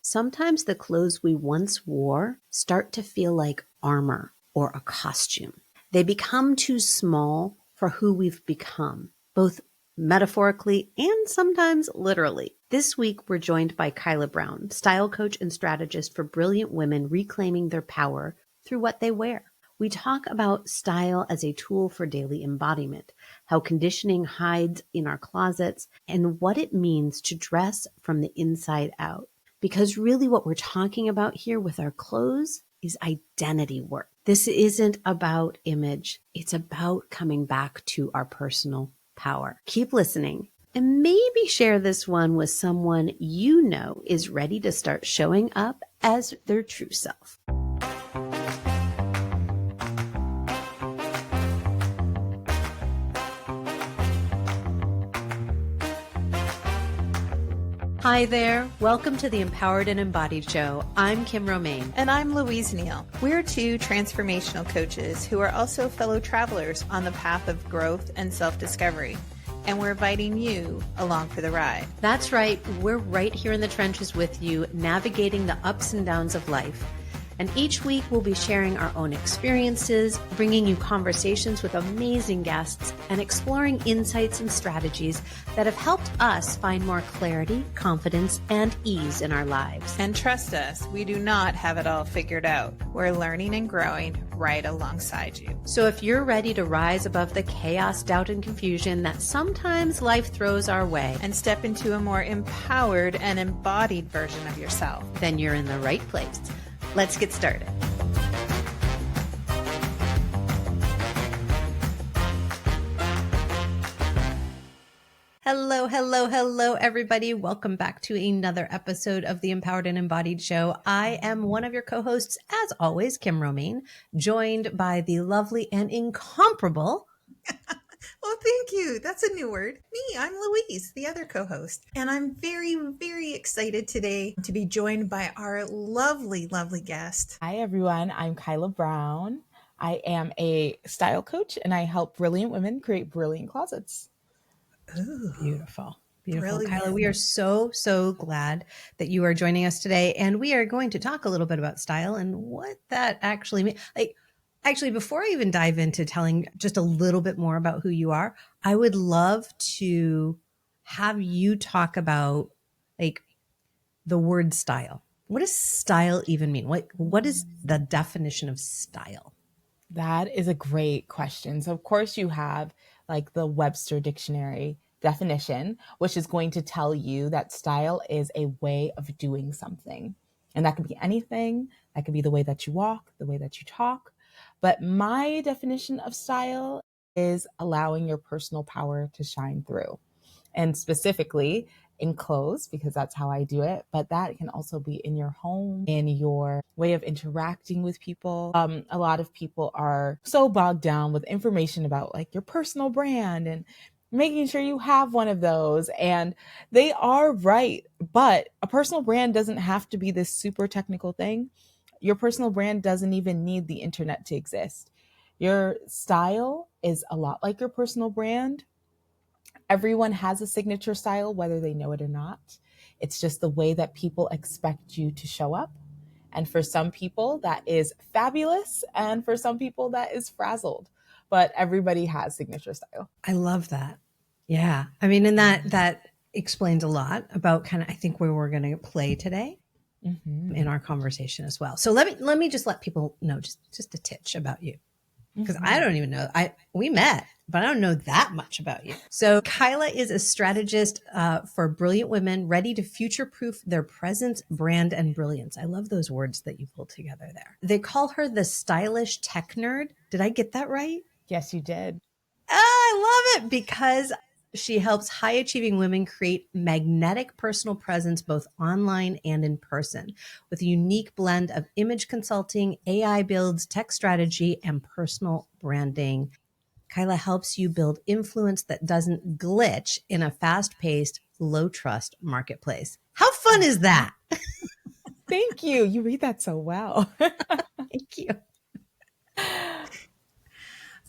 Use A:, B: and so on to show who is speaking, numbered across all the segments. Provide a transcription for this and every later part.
A: Sometimes the clothes we once wore start to feel like armor or a costume. They become too small for who we've become, both metaphorically and sometimes literally. This week, we're joined by Kyla Brown, style coach and strategist for brilliant women reclaiming their power through what they wear. We talk about style as a tool for daily embodiment, how conditioning hides in our closets, and what it means to dress from the inside out. Because really what we're talking about here with our clothes is identity work. This isn't about image. It's about coming back to our personal power. Keep listening and maybe share this one with someone you know is ready to start showing up as their true self. Hi there. Welcome to the Empowered and Embodied Show. I'm Kim Romain.
B: And I'm Louise Neal. We're two transformational coaches who are also fellow travelers on the path of growth and self-discovery. And we're inviting you along for the ride.
A: That's right. We're right here in the trenches with you, navigating the ups and downs of life. And each week we'll be sharing our own experiences, bringing you conversations with amazing guests, and exploring insights and strategies that have helped us find more clarity, confidence, and ease in our lives.
B: And trust us, we do not have it all figured out. We're learning and growing right alongside you.
A: So if you're ready to rise above the chaos, doubt, and confusion that sometimes life throws our way,
B: and step into a more empowered and embodied version of yourself,
A: then you're in the right place. Let's get started. Hello, everybody. Welcome back to another episode of the Empowered and Embodied Show. I am one of your co-hosts, as always, Kim Romain, joined by the lovely and incomparable...
B: Well, thank you. That's a new word. Me, I'm Louise, the other co-host. And I'm very, very excited today to be joined by our lovely, lovely guest.
C: Hi, everyone. I'm Kyla Brown. I am a style coach and I help brilliant women create brilliant closets.
A: Ooh, beautiful. Beautiful. Kyla, we are so glad that you are joining us today. And we are going to talk a little bit about style and what that actually means. Actually, before I even dive into telling just a little bit more about who you are, I would love to have you talk about the word style. What does style even mean? What is the definition of style?
C: That is a great question. So of course you have the Webster Dictionary definition, which is going to tell you that style is a way of doing something. And that could be anything. That could be the way that you walk, the way that you talk. But my definition of style is allowing your personal power to shine through. And specifically in clothes, because that's how I do it. But that can also be in your home, in your way of interacting with people. A lot of people are so bogged down with information about your personal brand and making sure you have one of those. And they are right. But a personal brand doesn't have to be this super technical thing. Your personal brand doesn't even need the internet to exist. Your style is a lot like your personal brand. Everyone has a signature style, whether they know it or not. It's just the way that people expect you to show up. And for some people, that is fabulous. And for some people, that is frazzled. But everybody has signature style.
A: I love that. Yeah. I mean, and that explains a lot about I think where we're going to play today. Mm-hmm. In our conversation as well. So let me just let people know just a titch about you, because I don't even know. We met, but I don't know that much about you. So Kyla is a strategist for brilliant women ready to future-proof their presence, brand, and brilliance. I love those words that you pulled together there. They call her the stylish tech nerd. Did I get that right?
C: Yes, you did.
A: I love it because she helps high-achieving women create magnetic personal presence both online and in person with a unique blend of image consulting, AI builds, tech strategy, and personal branding. Kyla helps you build influence that doesn't glitch in a fast-paced, low-trust marketplace. How fun is that?
C: Thank you. You read that so well.
A: Thank you.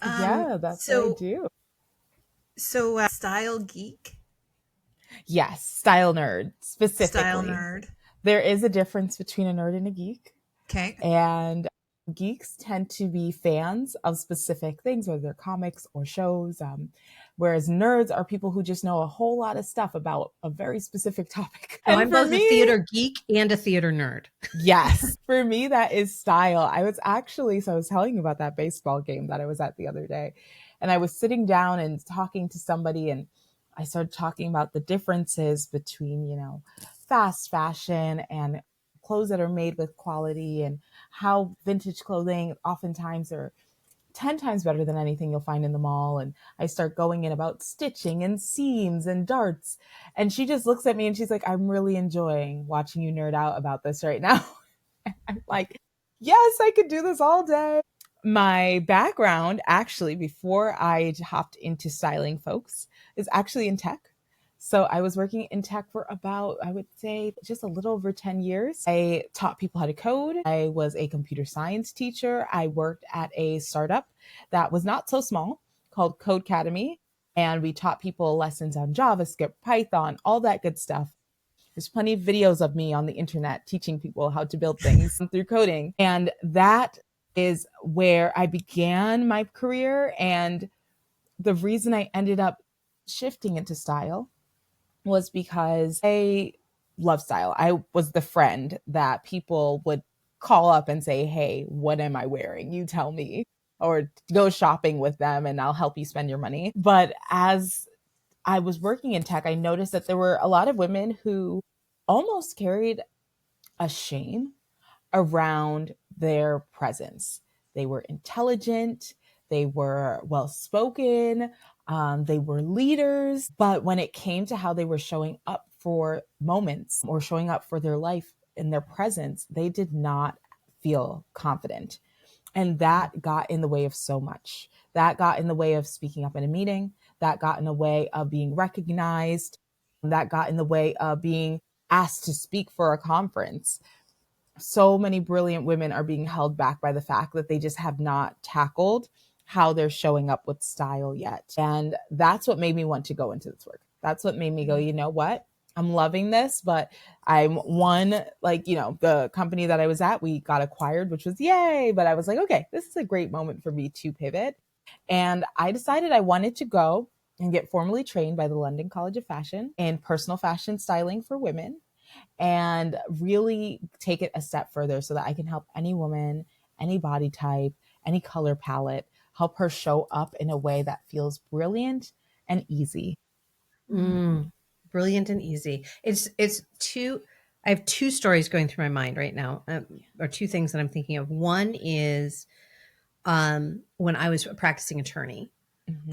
C: Yeah, that's what I do.
B: So style geek?
C: Yes, style nerd specifically.
B: Style nerd.
C: There is a difference between a nerd and a geek.
B: Okay.
C: And geeks tend to be fans of specific things, whether they're comics or shows. Whereas nerds are people who just know a whole lot of stuff about a very specific topic.
A: So
C: And
A: I'm
C: for
A: both
C: me,
A: a theater geek and a theater nerd.
C: yes, for me, that is style. I was telling you about that baseball game that I was at the other day. And I was sitting down and talking to somebody, and I started talking about the differences between, fast fashion and clothes that are made with quality, and how vintage clothing oftentimes are 10 times better than anything you'll find in the mall. And I start going in about stitching and seams and darts. And she just looks at me and she's like, I'm really enjoying watching you nerd out about this right now. I'm like, yes, I could do this all day. My background, actually, before I hopped into styling folks, is actually in tech. So I was working in tech for about, I would say, just a little over 10 years. I taught people how to code. I was a computer science teacher. I worked at a startup that was not so small called Code Academy. And we taught people lessons on JavaScript, Python, all that good stuff. There's plenty of videos of me on the internet teaching people how to build things through coding. And that is where I began my career. And the reason I ended up shifting into style was because I love style. I was the friend that people would call up and say, hey, what am I wearing? You tell me. Or go shopping with them and I'll help you spend your money. But as I was working in tech, I noticed that there were a lot of women who almost carried a shame around their presence. They were intelligent, they were well spoken, they were leaders. But when it came to how they were showing up for moments or showing up for their life in their presence, they did not feel confident. And that got in the way of so much. That got in the way of speaking up in a meeting. That got in the way of being recognized. That got in the way of being asked to speak for a conference. So many brilliant women are being held back by the fact that they just have not tackled how they're showing up with style yet. And that's what made me want to go into this work. That's what made me go, you know what? I'm loving this, but the company that I was at, we got acquired, which was yay. But I was like, okay, this is a great moment for me to pivot. And I decided I wanted to go and get formally trained by the London College of Fashion in personal fashion styling for women, and really take it a step further so that I can help any woman, any body type, any color palette, help her show up in a way that feels brilliant and easy.
A: Brilliant and easy. I have two stories going through my mind right now, or two things that I'm thinking of. One is when I was a practicing attorney,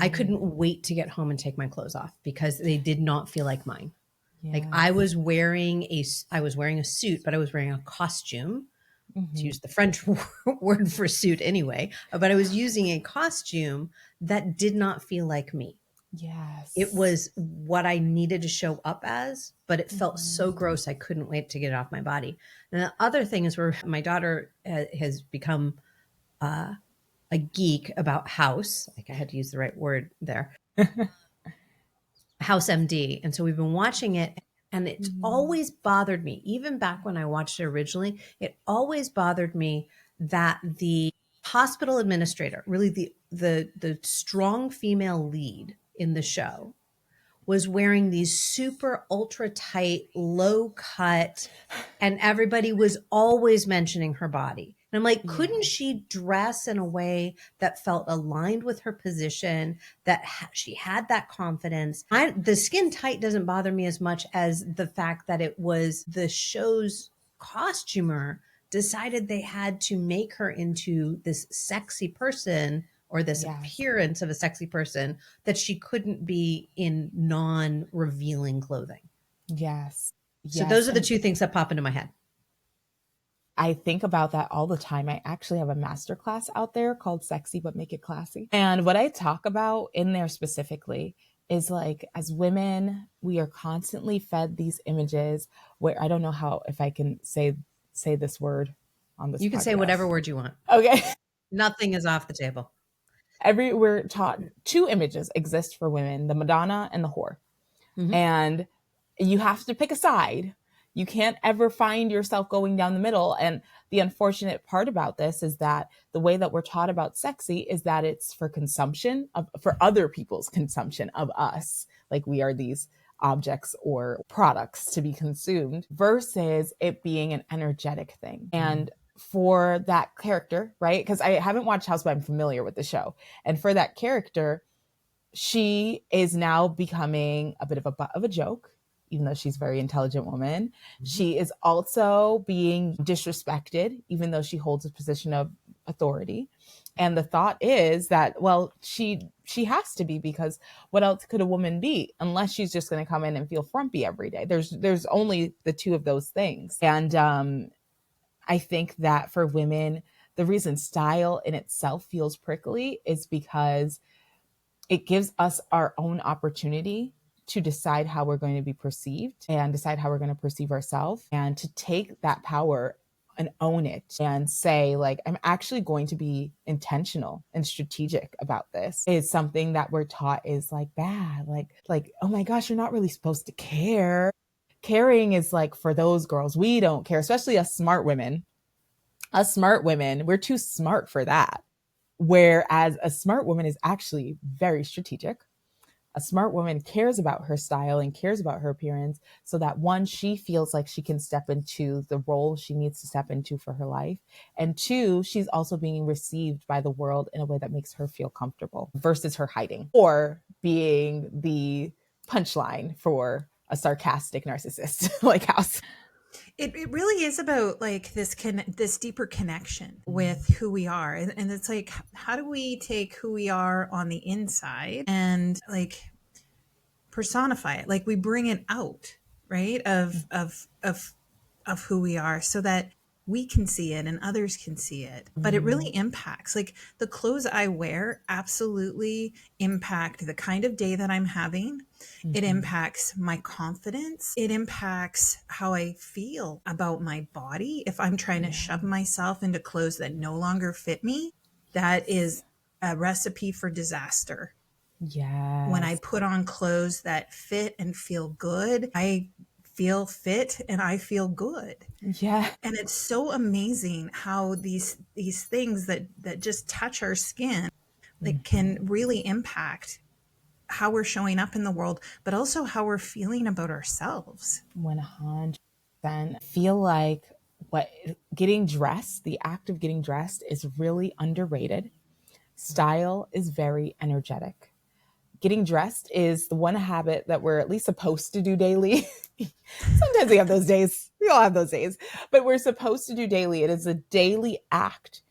A: I couldn't wait to get home and take my clothes off because they did not feel like mine. Like I was wearing a suit, but I was wearing a costume, to use the French word for suit anyway. But I was using a costume that did not feel like me.
C: Yes.
A: It was what I needed to show up as, but it felt so gross. I couldn't wait to get it off my body. And the other thing is where my daughter has become a geek about house. Like I had to use the right word there. House MD. And so we've been watching it, and it's always bothered me. Even back when I watched it originally, it always bothered me that the hospital administrator, really the strong female lead in the show, was wearing these super ultra tight, low cut, and everybody was always mentioning her body. And I'm like, couldn't she dress in a way that felt aligned with her position, that she had that confidence? The skin tight doesn't bother me as much as the fact that it was the show's costumer decided they had to make her into this sexy person, or this appearance of a sexy person, that she couldn't be in non-revealing clothing.
C: Yes.
A: So those are the two things that pop into my head.
C: I think about that all the time. I actually have a masterclass out there called Sexy But Make It Classy. And what I talk about in there specifically is, like, as women, we are constantly fed these images where, I don't know if I can say this word on this podcast.
A: You can say whatever word you want.
C: Okay.
A: Nothing is off the table.
C: We're taught two images exist for women, the Madonna and the whore. And you have to pick a side. You can't ever find yourself going down the middle. And the unfortunate part about this is that the way that we're taught about sexy is that it's for consumption for other people's consumption of us. Like we are these objects or products to be consumed versus it being an energetic thing. And for that character, right? Because I haven't watched House, but I'm familiar with the show. And for that character, she is now becoming a bit of a butt of a joke, even though she's a very intelligent woman. Mm-hmm. She is also being disrespected, even though she holds a position of authority. And the thought is that, well, she has to be, because what else could a woman be unless she's just going to come in and feel frumpy every day? There's only the two of those things. And I think that for women, the reason style in itself feels prickly is because it gives us our own opportunity to decide how we're going to be perceived and decide how we're going to perceive ourselves, and to take that power and own it and say, like, I'm actually going to be intentional and strategic about this. Is something that we're taught is like bad. Like, oh my gosh, you're not really supposed to care. Caring is like for those girls. We don't care, especially us smart women. Us smart women, we're too smart for that. Whereas a smart woman is actually very strategic. A smart woman cares about her style and cares about her appearance so that, one, she feels like she can step into the role she needs to step into for her life. And two, she's also being received by the world in a way that makes her feel comfortable versus her hiding or being the punchline for a sarcastic narcissist like House.
B: It really is about like this deeper connection with who we are. And it's like, how do we take who we are on the inside and like personify it? Like we bring it out, right? Of who we are so that we can see it and others can see it. But it really impacts, like the clothes I wear absolutely impact the kind of day that I'm having. Mm-hmm. It impacts my confidence. It impacts how I feel about my body. If I'm trying to shove myself into clothes that no longer fit me, that is a recipe for disaster.
C: Yes.
B: When I put on clothes that fit and feel good, I feel fit and I feel good.
C: Yeah.
B: And it's so amazing how these things that just touch our skin like can really impact how we're showing up in the world, but also how we're feeling about ourselves.
C: 100%. I feel like getting dressed, the act of getting dressed is really underrated. Style is very energetic. Getting dressed is the one habit that we're at least supposed to do daily. Sometimes we have those days. We all have those days, but we're supposed to do daily. It is a daily act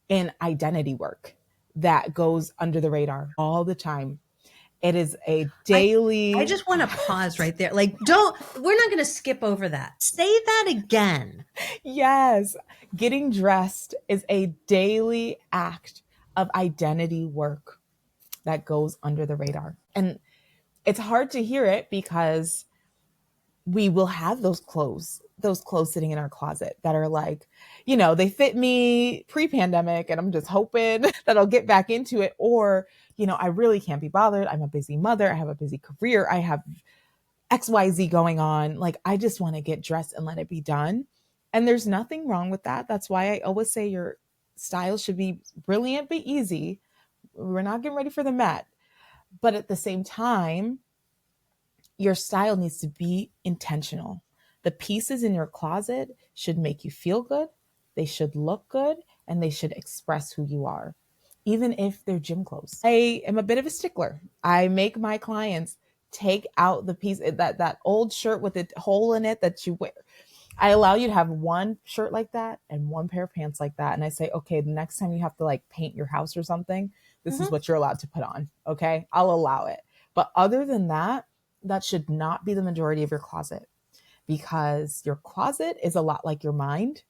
C: in identity work that goes under the radar all the time. It is a daily.
A: I just want to pause right there. Like, we're not going to skip over that. Say that again.
C: Yes. Getting dressed is a daily act of identity work that goes under the radar. And it's hard to hear it because we will have those clothes sitting in our closet that are like, they fit me pre-pandemic and I'm just hoping that I'll get back into it. Or, I really can't be bothered. I'm a busy mother. I have a busy career. I have XYZ going on. Like, I just want to get dressed and let it be done. And there's nothing wrong with that. That's why I always say your style should be brilliant, but easy. We're not getting ready for the Met. But at the same time, your style needs to be intentional. The pieces in your closet should make you feel good. They should look good, and they should express who you are, even if they're gym clothes. I am a bit of a stickler. I make my clients take out the piece, that old shirt with a hole in it that you wear. I allow you to have one shirt like that and one pair of pants like that. And I say, okay, the next time you have to like paint your house or something, this is what you're allowed to put on. Okay. I'll allow it. But other than that, that should not be the majority of your closet, because your closet is a lot like your mind.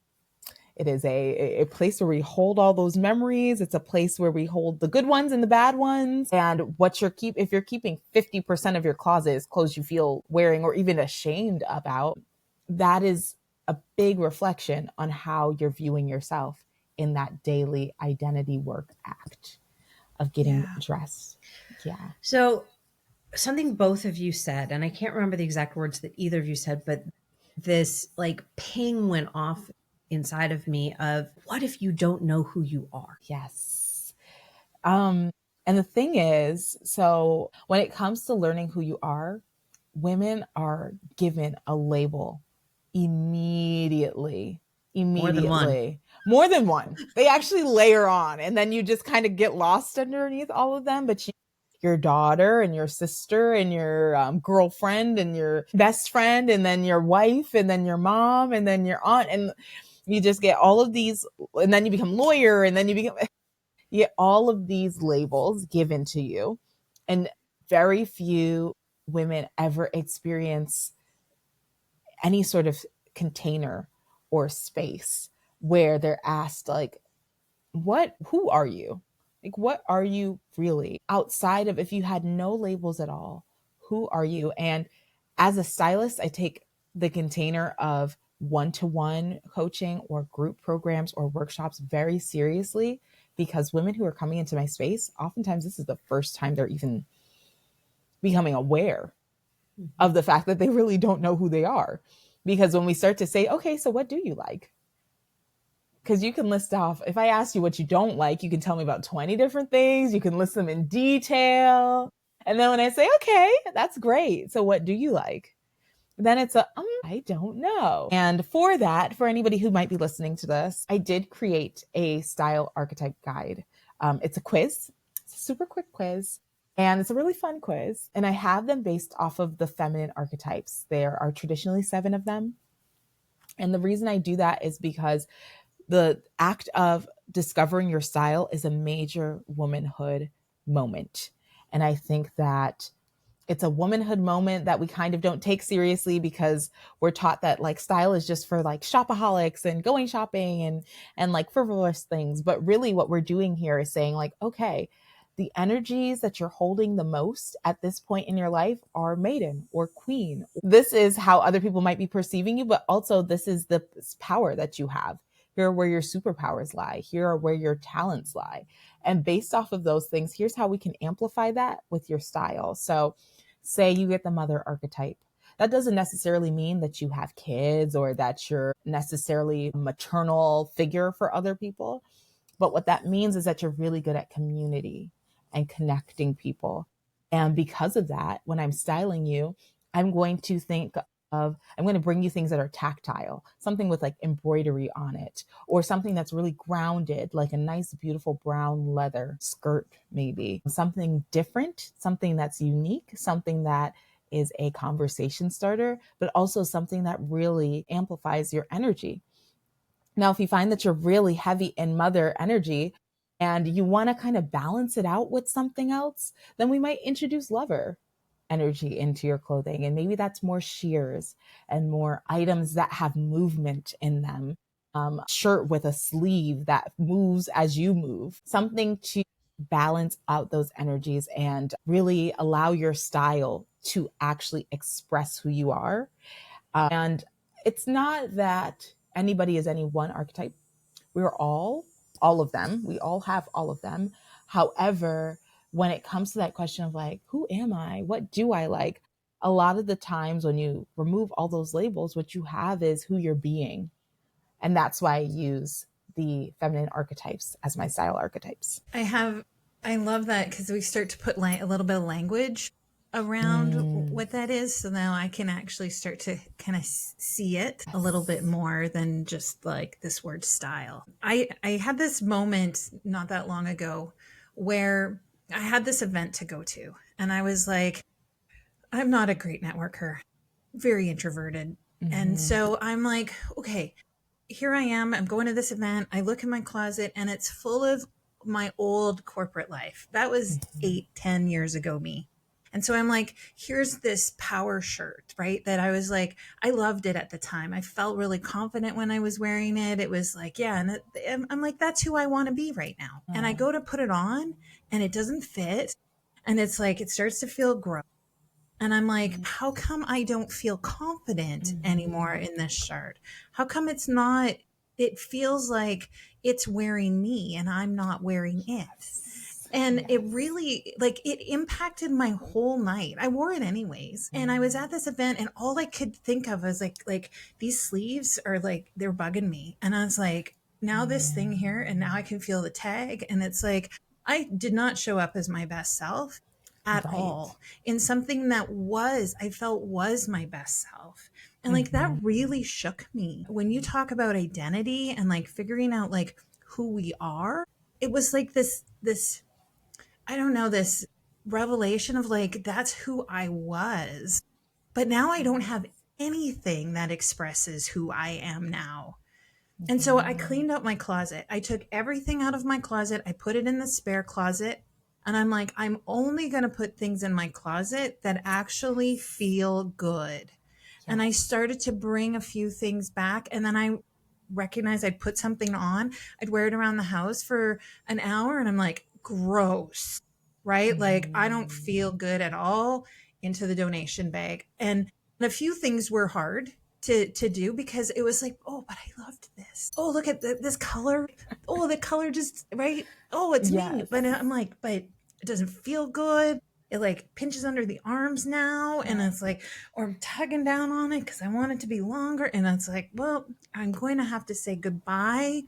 C: It is a place where we hold all those memories. It's a place where we hold the good ones and the bad ones. And if you're keeping 50% of your closet is clothes you feel wearing or even ashamed about, that is a big reflection on how you're viewing yourself in that daily identity work act of getting dressed. Yeah.
A: So something both of you said, and I can't remember the exact words that either of you said, but this like ping went off inside of me of, what if you don't know who you are?
C: Yes. And the thing is, so when it comes to learning who you are, women are given a label immediately.
A: More than one.
C: More than one. They actually layer on, and then you just kind of get lost underneath all of them. But your daughter and your sister and your girlfriend and your best friend, and then your wife, and then your mom, and then your aunt, and you just get all of these, and then you become lawyer, and then you get all of these labels given to you. And very few women ever experience any sort of container or space where they're asked, like, who are you? Like, what are you really outside of, if you had no labels at all, who are you? And as a stylist, I take the container of one-to-one coaching or group programs or workshops very seriously, because women who are coming into my space, oftentimes this is the first time they're even becoming aware of the fact that they really don't know who they are. Because when we start to say, okay, so what do you like? Because you can list off, if I ask you what you don't like, you can tell me about 20 different things. You can list them in detail. And then when I say, okay, that's great. So what do you like? Then it's I don't know. And for that, for anybody who might be listening to this, I did create a style archetype guide. It's a quiz. It's a super quick quiz. And it's a really fun quiz. And I have them based off of the feminine archetypes. There are traditionally 7 of them. And the reason I do that is because the act of discovering your style is a major womanhood moment. And I think that it's a womanhood moment that we kind of don't take seriously, because we're taught that like style is just for like shopaholics and going shopping and like frivolous things. But really what we're doing here is saying like, okay, the energies that you're holding the most at this point in your life are maiden or queen. This is how other people might be perceiving you, but also this is the power that you have. Here are where your superpowers lie. Here are where your talents lie. And based off of those things, here's how we can amplify that with your style. So say you get the mother archetype. That doesn't necessarily mean that you have kids or that you're necessarily a maternal figure for other people. But what that means is that you're really good at community and connecting people. And because of that, when I'm styling you, I'm going to bring you things that are tactile, something with like embroidery on it, or something that's really grounded, like a nice, beautiful brown leather skirt, maybe something different, something that's unique, something that is a conversation starter, but also something that really amplifies your energy. Now, if you find that you're really heavy in mother energy and you want to kind of balance it out with something else, then we might introduce lover energy into your clothing. And maybe that's more sheers and more items that have movement in them. Shirt with a sleeve that moves as you move, something to balance out those energies and really allow your style to actually express who you are. And it's not that anybody is any one archetype. We're all of them. We all have all of them. However, when it comes to that question of like, who am I? What do I like? A lot of the times when you remove all those labels, what you have is who you're being. And that's why I use the feminine archetypes as my style archetypes.
B: I love that, because we start to put a little bit of language around what that is. So now I can actually start to kind of see it a little bit more than just like this word style. I had this moment not that long ago where I had this event to go to, and I was like, I'm not a great networker, very introverted. And so I'm like, okay, here I am. I'm going to this event. I look in my closet and it's full of my old corporate life. That was 8-10 years ago me. And so I'm like, here's this power shirt, right? That I was like, I loved it at the time. I felt really confident when I was wearing it. It was like, yeah. And I'm like, that's who I want to be right now. And I go to put it on and it doesn't fit. And it's like, it starts to feel gross. And I'm like, how come I don't feel confident anymore in this shirt? How come it feels like it's wearing me and I'm not wearing it? And it really, like, it impacted my whole night. I wore it anyways. And I was at this event and all I could think of was like these sleeves are like, they're bugging me. And I was like, now this thing here, and now I can feel the tag. And it's like, I did not show up as my best self at all in something that I felt was my best self. And like, that really shook me. When you talk about identity and like figuring out like who we are, it was like this, I don't know, this revelation of like, that's who I was. But now I don't have anything that expresses who I am now. And so I cleaned out my closet. I took everything out of my closet. I put it in the spare closet. And I'm like, I'm only going to put things in my closet that actually feel good. And I started to bring a few things back. And then I recognized I'd put something on. I'd wear it around the house for an hour. And I'm like, gross, right? Like, I don't feel good at all, into the donation bag. And a few things were hard to do because it was like, oh, but I loved this. Oh, look at this color. Oh, the color just, right? Oh, it's me. But I'm like, but it doesn't feel good. It like pinches under the arms now. And it's like, or I'm tugging down on it because I want it to be longer. And it's like, well, I'm going to have to say goodbye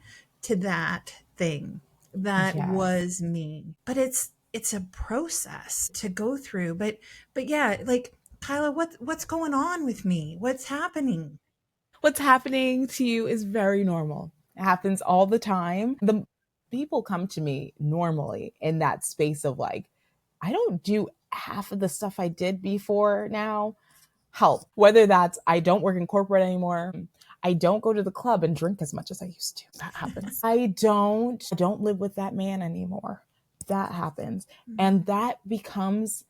B: to that thing that was me. But it's a process to go through. But yeah, like, Kyla, what's going on with me? What's happening?
C: What's happening to you is very normal. It happens all the time. The people come to me normally in that space of like, I don't do half of the stuff I did before now. Help. Whether that's I don't work in corporate anymore. I don't go to the club and drink as much as I used to. That happens. I don't live with that man anymore. That happens. And that becomes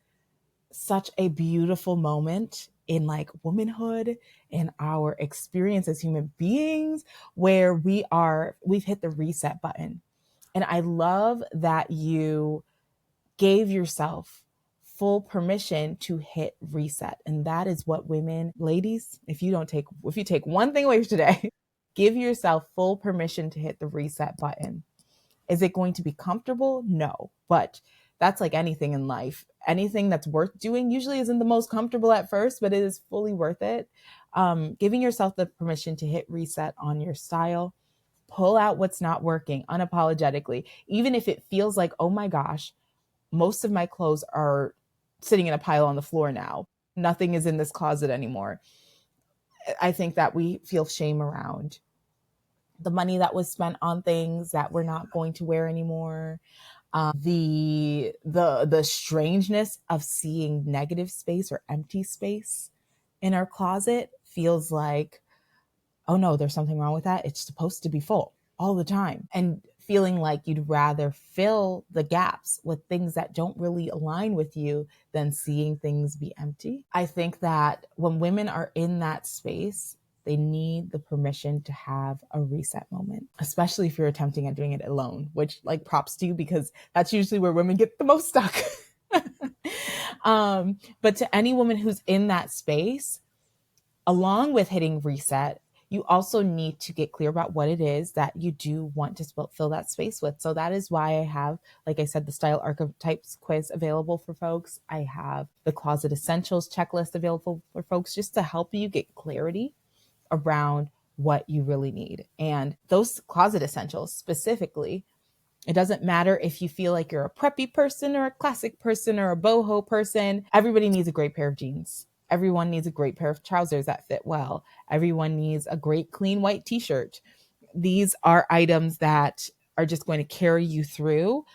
C: such a beautiful moment in like womanhood, in our experience as human beings, where we've hit the reset button. And I love that you gave yourself full permission to hit reset. And that is what women, ladies, if you take one thing away today, give yourself full permission to hit the reset button. Is it going to be comfortable? No, but that's like anything in life. Anything that's worth doing usually isn't the most comfortable at first, but it is fully worth it. Giving yourself the permission to hit reset on your style, pull out what's not working unapologetically, even if it feels like, oh my gosh, most of my clothes are sitting in a pile on the floor now. Nothing is in this closet anymore. I think that we feel shame around the money that was spent on things that we're not going to wear anymore. The strangeness of seeing negative space or empty space in our closet feels like, oh no, there's something wrong with that. It's supposed to be full all the time. And feeling like you'd rather fill the gaps with things that don't really align with you than seeing things be empty. I think that when women are in that space, they need the permission to have a reset moment, especially if you're attempting at doing it alone, which like props to you because that's usually where women get the most stuck. But to any woman who's in that space, along with hitting reset, you also need to get clear about what it is that you do want to fill that space with. So that is why I have, like I said, the Style Archetypes quiz available for folks. I have the Closet Essentials checklist available for folks just to help you get clarity around what you really need. And those closet essentials specifically, it doesn't matter if you feel like you're a preppy person or a classic person or a boho person. Everybody needs a great pair of jeans. Everyone needs a great pair of trousers that fit well. Everyone needs a great clean white t-shirt. These are items that are just going to carry you through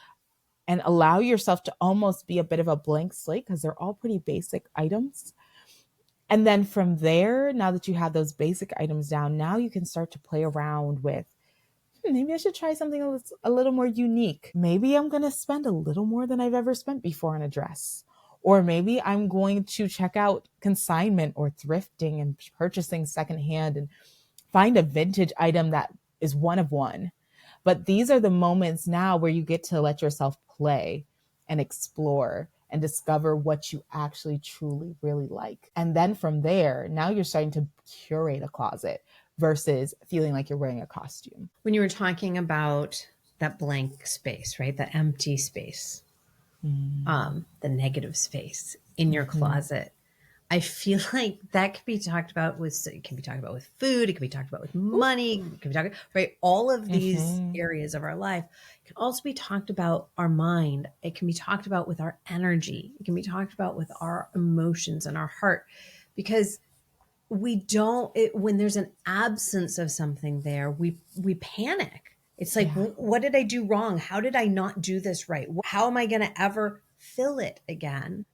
C: and allow yourself to almost be a bit of a blank slate because they're all pretty basic items. And then from there, now that you have those basic items down, now you can start to play around with, maybe I should try something a little more unique. Maybe I'm going to spend a little more than I've ever spent before on a dress. Or maybe I'm going to check out consignment or thrifting and purchasing secondhand and find a vintage item that is one of one. But these are the moments now where you get to let yourself play and explore and discover what you actually truly really like. And then from there, now you're starting to curate a closet versus feeling like you're wearing a costume.
A: When you were talking about that blank space, right? The empty space, the negative space in your closet. I feel like that could be talked about with, it can be talked about with food. It can be talked about with money. It can be talked, right? All of these areas of our life can also be talked about our mind. It can be talked about with our energy. It can be talked about with our emotions and our heart, because we don't, when there's an absence of something there, we panic. It's like, what did I do wrong? How did I not do this right? How am I going to ever fill it again?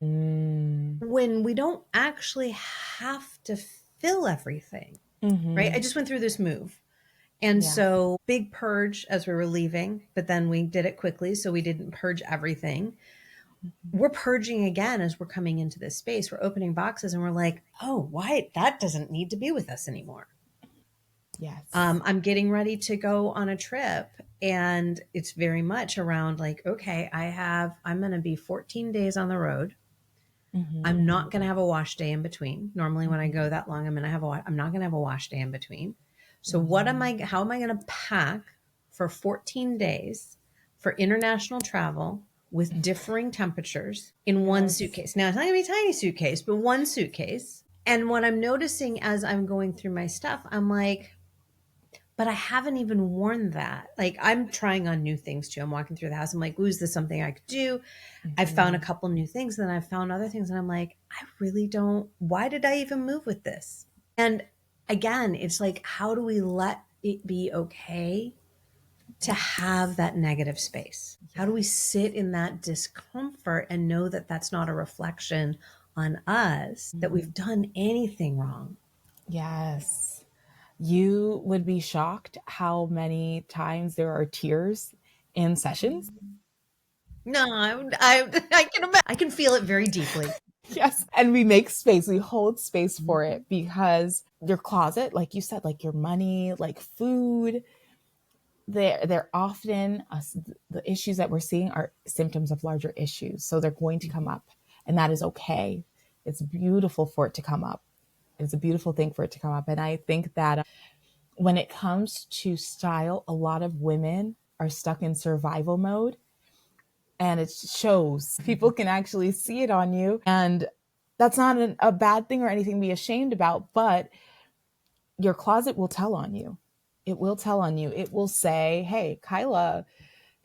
A: When we don't actually have to fill everything, right? I just went through this move. And so big purge as we were leaving, but then we did it quickly. So we didn't purge everything. We're purging again as we're coming into this space. We're opening boxes and we're like, oh, why? That doesn't need to be with us anymore.
C: Yes.
A: I'm getting ready to go on a trip, and it's very much around like, okay, I'm going to be 14 days on the road. I'm not going to have a wash day in between. Normally when I go that long, I'm not going to have a wash day in between. So how am I going to pack for 14 days for international travel with differing temperatures in one suitcase? Now, it's not going to be a tiny suitcase, but one suitcase. And what I'm noticing as I'm going through my stuff, I'm like, but I haven't even worn that. Like, I'm trying on new things too. I'm walking through the house. I'm like, ooh, is this something I could do? I've found a couple new things, and then I've found other things. And I'm like, I really don't, why did I even move with this? And again, it's like, how do we let it be okay to have that negative space? How do we sit in that discomfort and know that that's not a reflection on us, that we've done anything wrong?
C: Yes. You would be shocked how many times there are tears in sessions.
A: No, I can feel it very deeply.
C: Yes. And we make space, we hold space for it, because your closet, like you said, like your money, like food, they're often the issues that we're seeing are symptoms of larger issues. So they're going to come up, and that is okay. It's beautiful for it to come up. It's a beautiful thing for it to come up. And I think that when it comes to style, a lot of women are stuck in survival mode, and it shows. People can actually see it on you. And that's not a bad thing or anything to be ashamed about, but your closet will tell on you. It will tell on you. It will say, hey, Kyla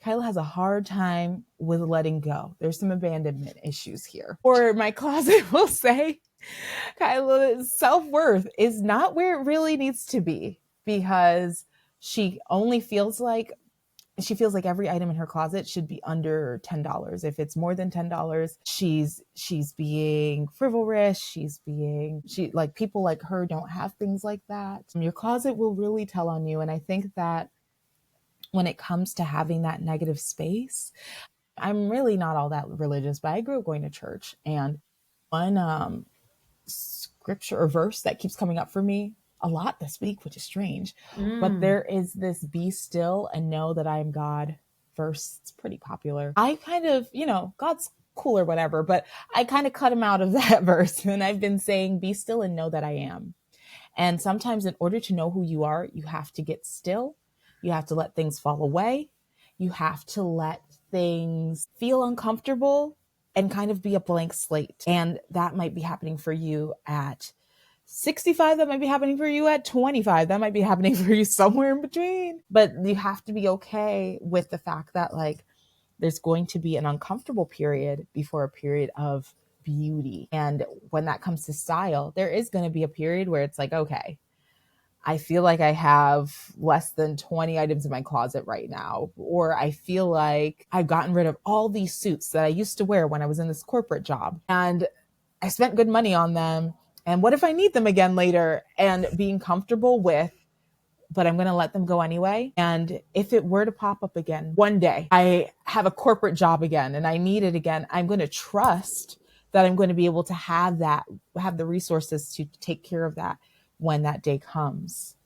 C: has a hard time with letting go. There's some abandonment issues here. Or my closet will say, Kyla's self-worth is not where it really needs to be, because she feels like every item in her closet should be under $10. If it's more than $10, she's being frivolous. Like, people like her don't have things like that. Your closet will really tell on you. And I think that when it comes to having that negative space, I'm really not all that religious, but I grew up going to church, and one scripture or verse that keeps coming up for me a lot this week, which is strange, but there is this "be still and know that I am God" verse. It's pretty popular. I kind of, God's cool or whatever, but I kind of cut him out of that verse, and I've been saying, be still and know that I am. And sometimes in order to know who you are, you have to get still. You have to let things fall away. You have to let things feel uncomfortable and kind of be a blank slate. And that might be happening for you at 65. That might be happening for you at 25. That might be happening for you somewhere in between. But you have to be okay with the fact that, like, there's going to be an uncomfortable period before a period of beauty. And when that comes to style, there is going to be a period where it's like, okay, I feel like I have less than 20 items in my closet right now. Or I feel like I've gotten rid of all these suits that I used to wear when I was in this corporate job, and I spent good money on them. And what if I need them again later? And being comfortable with, but I'm going to let them go anyway. And if it were to pop up again one day, I have a corporate job again and I need it again, I'm going to trust that I'm going to be able to have the resources to take care of that when that day comes,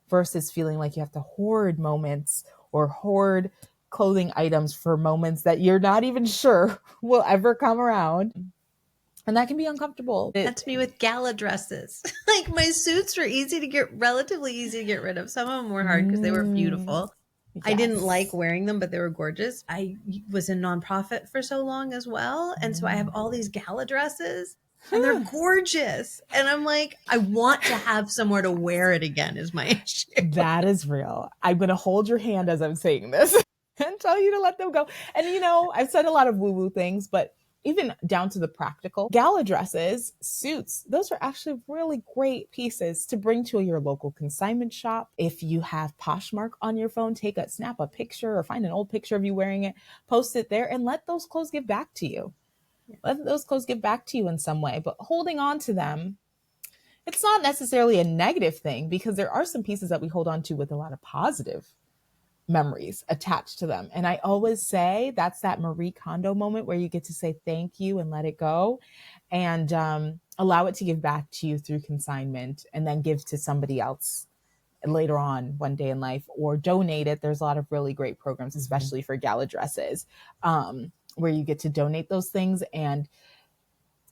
C: versus feeling like you have to hoard moments or hoard clothing items for moments that you're not even sure will ever come around. And that can be uncomfortable.
A: That's me with gala dresses. Like, my suits were relatively easy to get rid of. Some of them were hard because they were beautiful. I didn't
C: Yes.
A: like wearing them, but they were gorgeous. I was in nonprofit for so long as well. And so I have all these gala dresses and they're gorgeous. And I'm like, I want to have somewhere to wear it again is my issue.
C: That is real. I'm going to hold your hand as I'm saying this and tell you to let them go. And, you know, I've said a lot of woo-woo things, but even down to the practical, gala dresses, suits, those are actually really great pieces to bring to your local consignment shop. If you have Poshmark on your phone, snap a picture or find an old picture of you wearing it, post it there and let those clothes give back to you. Let those clothes give back to you in some way, but holding on to them, it's not necessarily a negative thing because there are some pieces that we hold on to with a lot of positive memories attached to them. And I always say that's that Marie Kondo moment where you get to say thank you and let it go and allow it to give back to you through consignment and then give to somebody else later on one day in life or donate it. There's a lot of really great programs, especially for gala dresses, where you get to donate those things and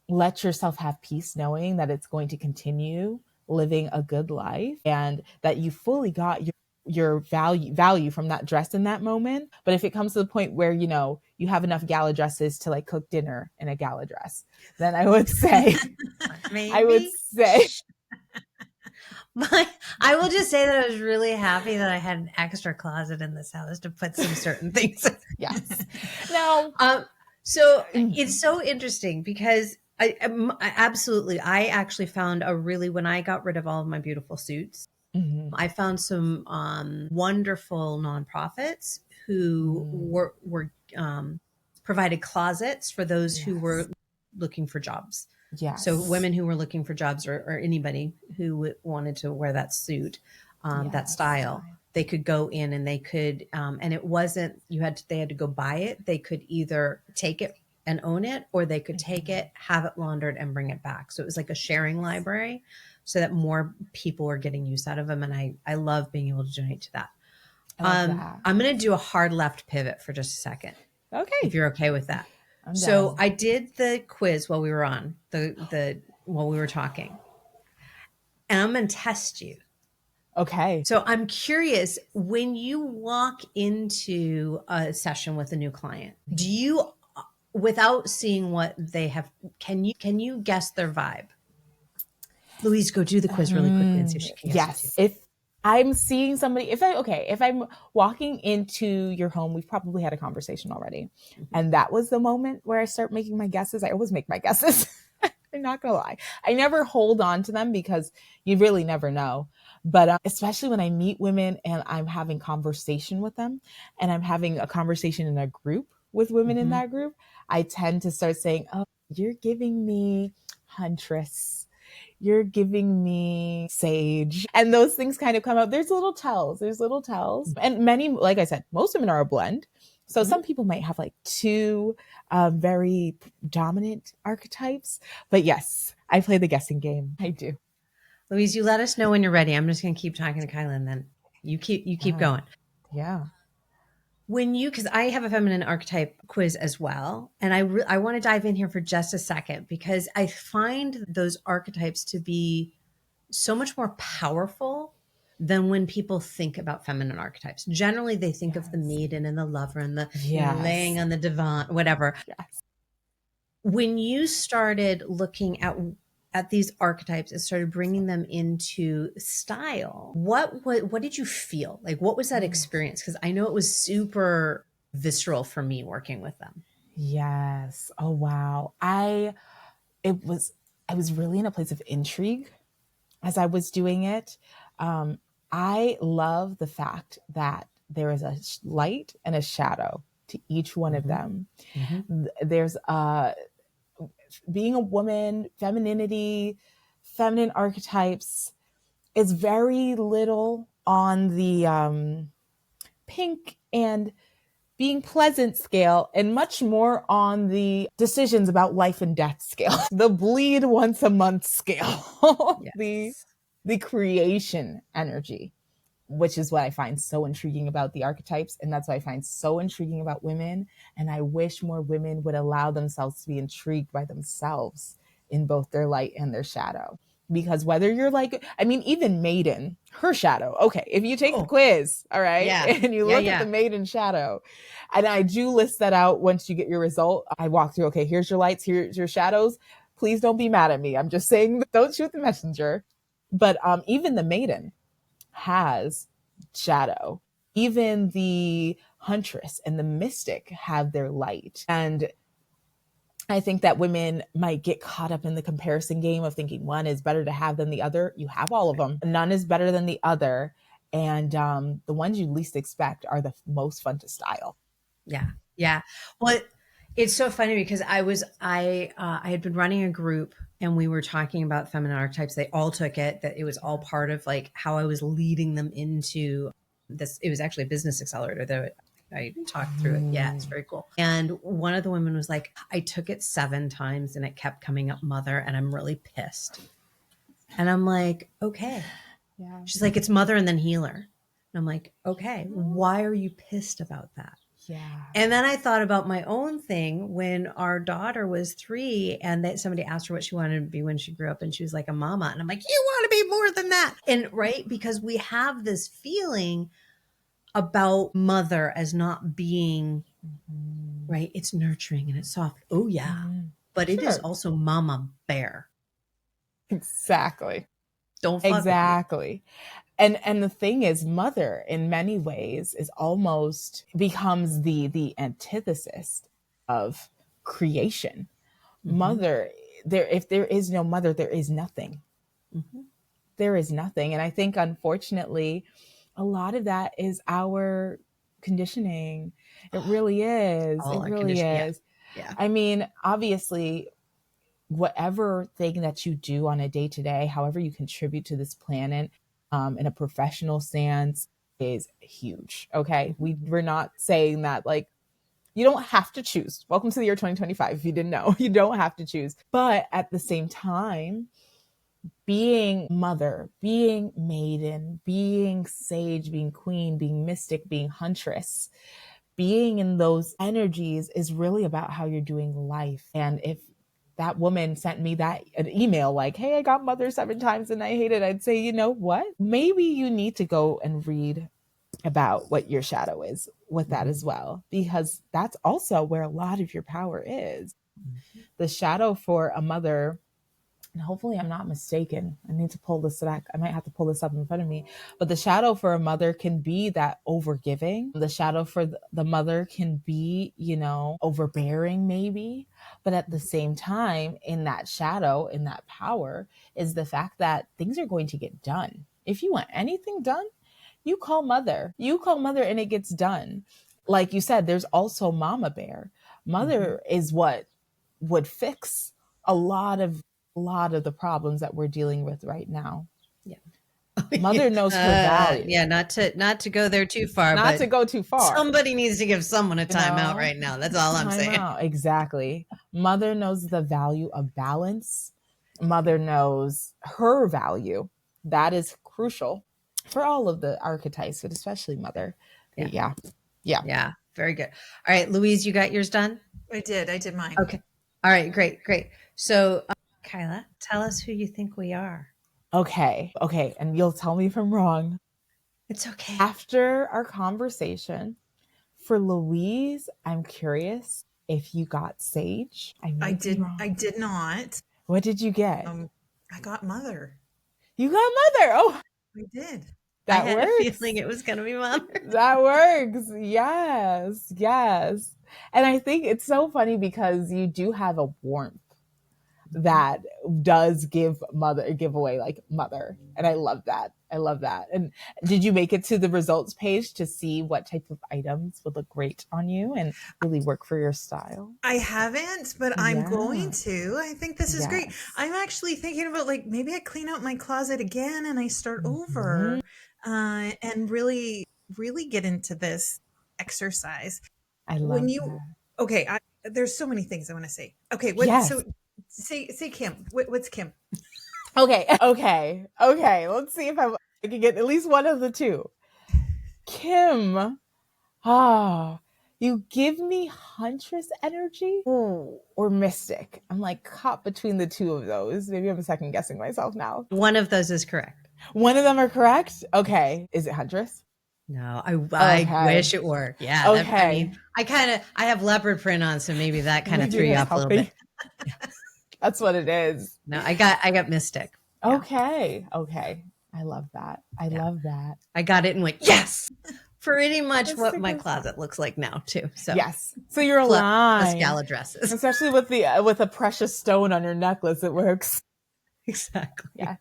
C: let yourself have peace knowing that it's going to continue living a good life and that you fully got your value from that dress in that moment. But if it comes to the point where, you know, you have enough gala dresses to like cook dinner in a gala dress, then I would say, I
A: will just say that I was really happy that I had an extra closet in this house to put some certain things.
C: Yes. Now,
A: so it's so interesting because I absolutely, I actually found when I got rid of all of my beautiful suits, I found some wonderful nonprofits who were provided closets for those who were looking for jobs.
C: Yes.
A: So women who were looking for jobs or anybody who wanted to wear that suit, that style, they could go in and they could, and it wasn't, they had to go buy it. They could either take it and own it, or they could take it, have it laundered and bring it back. So it was like a sharing library so that more people were getting use out of them. And I love being able to donate to that. I'm going to do a hard left pivot for just a second.
C: Okay.
A: If you're okay with that.
C: So
A: I did the quiz while we were on while we were talking, and I'm going to test you.
C: Okay.
A: So I'm curious, when you walk into a session with a new client, do you, without seeing what they have, can you guess their vibe? Louise, go do the quiz really quickly and see if she can guess it too.
C: If I'm seeing somebody, if I'm walking into your home, we've probably had a conversation already. And that was the moment where I start making my guesses. I always make my guesses. I'm not gonna lie. I never hold on to them because you really never know. But especially when I meet women and I'm having conversation with them and I'm having a conversation in a group with women in that group, I tend to start saying, oh, you're giving me huntress. You're giving me sage. And those things kind of come out. There's little tells. And many, like I said, most women are a blend. So some people might have like two very dominant archetypes. But yes, I play the guessing game. I do.
A: Louise, you let us know when you're ready. I'm just going to keep talking to Kyla and then you keep going.
C: Yeah.
A: Because I have a feminine archetype quiz as well. And I want to dive in here for just a second because I find those archetypes to be so much more powerful than when people think about feminine archetypes. Generally, they think of the maiden and the lover and the laying on the divan, whatever.
C: Yes.
A: When you started looking at these archetypes and started bringing them into style, what did you feel? Like, what was that experience? Because I know it was super visceral for me working with them.
C: Yes. Oh, wow. I was really in a place of intrigue as I was doing it. I love the fact that there is a light and a shadow to each one of them. There's being a woman, femininity, feminine archetypes is very little on the pink and being pleasant scale and much more on the decisions about life and death scale, the bleed once a month scale, the creation energy, which is what I find so intriguing about the archetypes. And that's what I find so intriguing about women. And I wish more women would allow themselves to be intrigued by themselves in both their light and their shadow. Because whether you're like, I mean, even maiden, her shadow. Okay, if you take the quiz, all right, and you look at the maiden shadow, and I do list that out once you get your result. I walk through, okay, here's your lights, here's your shadows. Please don't be mad at me. I'm just saying, don't shoot the messenger. But even the maiden has shadow. Even the huntress and the mystic have their light. And I think that women might get caught up in the comparison game of thinking one is better to have than the other. You have all of them. None is better than the other. And the ones you least expect are the most fun to style.
A: Yeah. Yeah. Well, it's so funny because I had been running a group and we were talking about feminine archetypes. They all took it, that it was all part of like how I was leading them into this. It was actually a business accelerator that I talked through it. Yeah, it's very cool. And one of the women was like, I took it 7 times and it kept coming up mother and I'm really pissed. And I'm like, okay. Yeah. She's like, it's mother and then healer. And I'm like, okay, why are you pissed about that? Yeah. And then I thought about my own thing when our daughter was 3 and that somebody asked her what she wanted to be when she grew up. And she was like a mama. And I'm like, you want to be more than that. And right. Because we have this feeling about mother as not being right. It's nurturing and it's soft. Oh yeah. But it is also mama bear.
C: Exactly.
A: Don't fuck
C: exactly. And the thing is, mother in many ways is almost becomes the antithesis of creation. Mother, if there is no mother, there is nothing. There is nothing. And I think, unfortunately, a lot of that is our conditioning. It really is. It really is. Yeah. I mean, obviously, whatever thing that you do on a day-to-day, however you contribute to this planet, in a professional stance is huge. Okay. We're not saying that like, you don't have to choose. Welcome to the year 2025. If you didn't know, you don't have to choose. But at the same time, being mother, being maiden, being sage, being queen, being mystic, being huntress, being in those energies is really about how you're doing life. And if that woman sent me an email like, hey, I got mother 7 times and I hate it, I'd say, you know what? Maybe you need to go and read about what your shadow is with that as well, because that's also where a lot of your power is. The shadow for a mother, and hopefully I'm not mistaken. I need to pull this back. I might have to pull this up in front of me. But the shadow for a mother can be that overgiving. The shadow for the mother can be, overbearing maybe. But at the same time, in that shadow, in that power, is the fact that things are going to get done. If you want anything done, you call mother. You call mother and it gets done. Like you said, there's also mama bear. Mother is what would fix a lot of the problems that we're dealing with right now. Yeah. Mother knows her value.
A: Yeah, not to go there too far.
C: Not to go too far.
A: Somebody needs to give someone a timeout right now. That's all I'm saying.
C: Exactly. Mother knows the value of balance. Mother knows her value. That is crucial for all of the archetypes, but especially mother. Yeah.
A: Very good. All right, Louise, you got yours done?
B: I did mine.
A: Okay. All right, great. So, Kyla, tell us who you think we are.
C: Okay. And you'll tell me if I'm wrong.
A: It's okay.
C: After our conversation, for Louise, I'm curious if you got sage.
B: I did not.
C: What did you get?
B: I got mother.
C: You got mother. Oh,
B: I did.
C: That
A: I had
C: works.
A: a feeling it was going to be mother.
C: That works. Yes. And I think it's so funny because you do have a warmth that does give away like mother. And I love that. And did you make it to the results page to see what type of items would look great on you and really work for your style?
B: I haven't, but I'm going to. I think this is great. I'm actually thinking about like, maybe I clean out my closet again and I start over and really, really get into this exercise.
C: I love that.
B: Okay. There's so many things I want to say. Okay. So say Kim. What's Kim?
C: Okay. Let's see if I can get at least one of the two. Kim. You give me huntress energy or mystic. I'm like caught between the two of those. Maybe I'm second guessing myself now.
A: One of those is correct.
C: One of them are correct? Okay. Is it huntress?
A: No, I wish it were. Yeah.
C: Okay.
A: I have leopard print on, so maybe that kind of threw you off a little bit.
C: That's what it is.
A: No, I got mystic.
C: Yeah. Okay. I love that. I love that.
A: I got it and went, yes. Pretty much what my closet looks like now too. So
C: yes. So you're aligned.
A: Gala dresses.
C: Especially with a precious stone on your necklace, it works.
A: Exactly.
C: Yes.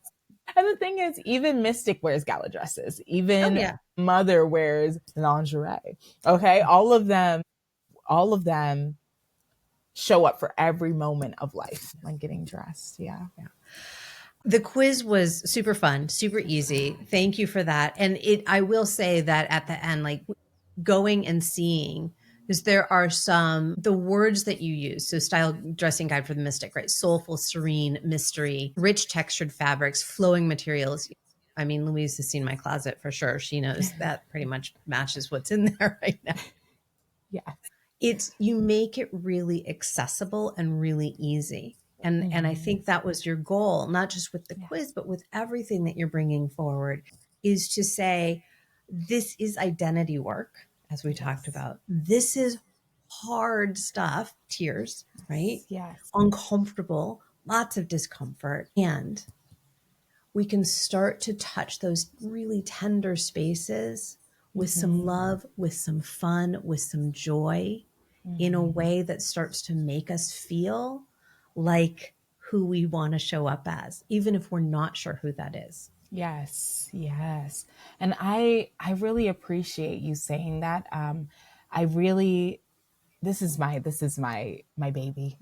C: And the thing is, even Mystic wears gala dresses. Even Mother wears lingerie. Okay. All of them show up for every moment of life, like getting dressed. Yeah.
A: The quiz was super fun, super easy. Thank you for that. And I will say that at the end, like going and seeing, because there are the words that you use. So style dressing guide for the mystic, right? Soulful, serene, mystery, rich textured fabrics, flowing materials. I mean, Louise has seen my closet for sure. She knows that pretty much matches what's in there right now.
C: Yeah.
A: You make it really accessible and really easy. And I think that was your goal, not just with the quiz, but with everything that you're bringing forward, is to say, this is identity work, as we talked about. This is hard stuff, tears, right?
C: Yes.
A: Uncomfortable, lots of discomfort. And we can start to touch those really tender spaces with some love, with some fun, with some joy, in a way that starts to make us feel like who we want to show up as, even if we're not sure who that is.
C: Yes. And I really appreciate you saying that. This is my baby.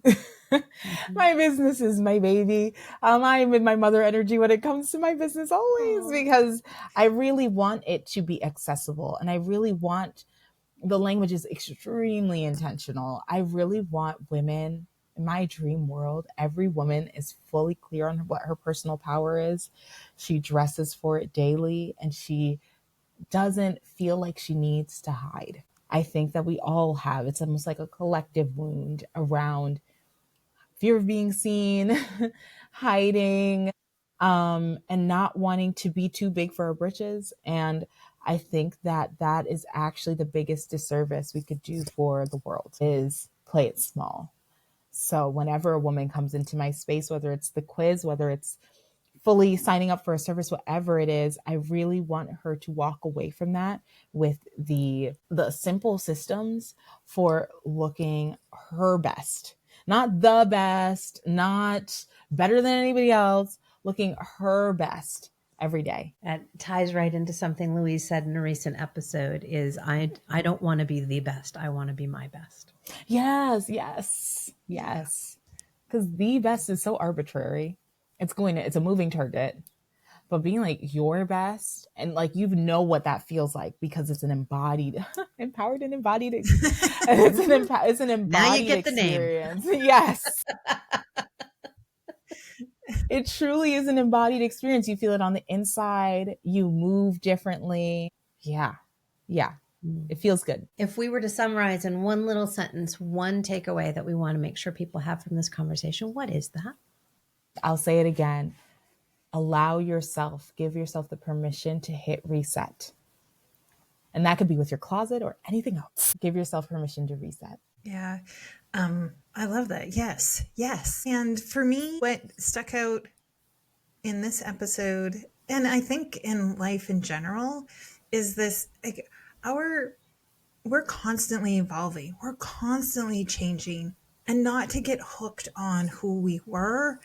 C: My business is my baby. I'm in my mother energy when it comes to my business always, because I really want it to be accessible, and I really want the language is extremely intentional. I really want women in my dream world. Every woman is fully clear on what her personal power is. She dresses for it daily, and she doesn't feel like she needs to hide. I think that we all have, it's almost like a collective wound around fear of being seen, hiding, and not wanting to be too big for our britches. And I think that is actually the biggest disservice we could do for the world, is play it small. So whenever a woman comes into my space, whether it's the quiz, whether it's fully signing up for a service, whatever it is, I really want her to walk away from that with the simple systems for looking her best. Not the best, not better than anybody else, looking her best every day.
A: That ties right into something Louise said in a recent episode, is I don't want to be the best. I want to be my best.
C: Yes. Because the best is so arbitrary. It's a moving target. But being like your best, and like, you know what that feels like, because it's an embodied, empowered and embodied. It's an embodied
A: now you get
C: experience.
A: The name.
C: Yes. It truly is an embodied experience. You feel it on the inside. You move differently. Yeah. It feels good.
A: If we were to summarize in one little sentence, one takeaway that we want to make sure people have from this conversation, what is that?
C: I'll say it again. Give yourself the permission to hit reset. And that could be with your closet or anything else. Give yourself permission to reset.
B: Yeah. I love that. Yes. And for me, what stuck out in this episode, and I think in life in general, is this, like, we're constantly evolving. We're constantly changing, and not to get hooked on who we were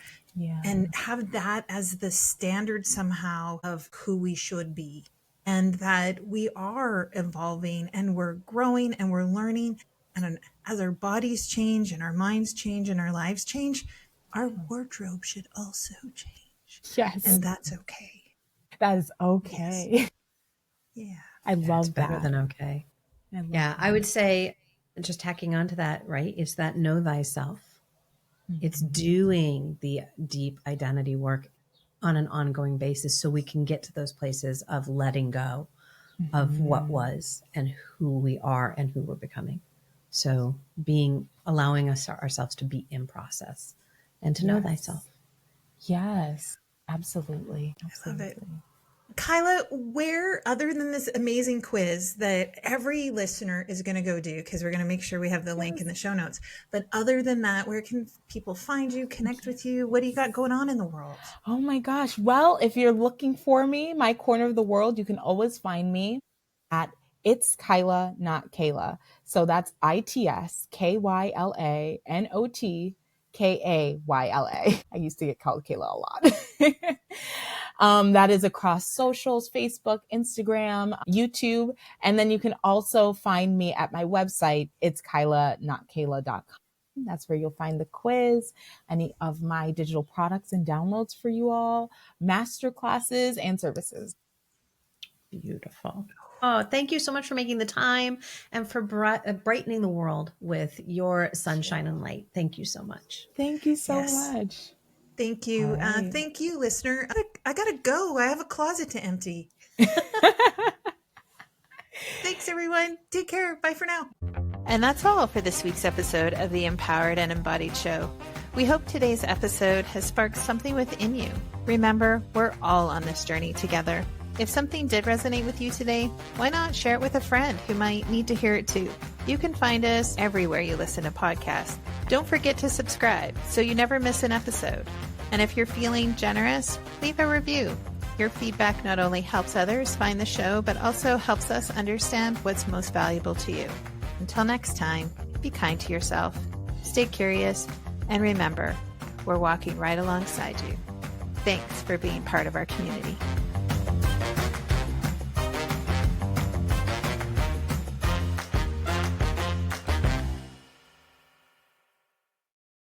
B: and have that as the standard somehow of who we should be, and that we are evolving and we're growing and we're learning. And as our bodies change and our minds change and our lives change, our wardrobe should also change.
C: Yes.
B: And that's okay.
C: That is okay.
B: Yes. Yeah.
C: I love
A: it's
C: that.
A: Better than okay. I would say, just tacking on to that, right, is that know thyself. It's doing the deep identity work on an ongoing basis, so we can get to those places of letting go of what was and who we are and who we're becoming. So allowing ourselves to be in process and to know thyself.
C: Yes, absolutely.
B: I love it. Kyla, where, other than this amazing quiz that every listener is going to go do, because we're going to make sure we have the link in the show notes, but other than that, where can people find you, connect with you? What do you got going on in the world?
C: Oh my gosh. Well, if you're looking for me, my corner of the world, you can always find me at It's Kyla, Not Kayla. So that's ITSKYLANOTKAYLA. I used to get called Kayla a lot. That is across socials, Facebook, Instagram, YouTube. And then you can also find me at my website, it's KylaNotKayla.com. That's where you'll find the quiz, any of my digital products and downloads for you all, master classes and services.
A: Beautiful. Oh, thank you so much for making the time and for brightening the world with your sunshine and light. Thank you so much.
C: Thank you so much.
B: Thank you.
C: Right.
B: Thank you, listener. I got to go. I have a closet to empty. Thanks, everyone. Take care. Bye for now. And that's all for this week's episode of the Empowered and Embodied Show. We hope today's episode has sparked something within you. Remember, we're all on this journey together. If something did resonate with you today, why not share it with a friend who might need to hear it too? You can find us everywhere you listen to podcasts. Don't forget to subscribe so you never miss an episode. And if you're feeling generous, leave a review. Your feedback not only helps others find the show, but also helps us understand what's most valuable to you. Until next time, be kind to yourself, stay curious, and remember, we're walking right alongside you. Thanks for being part of our community.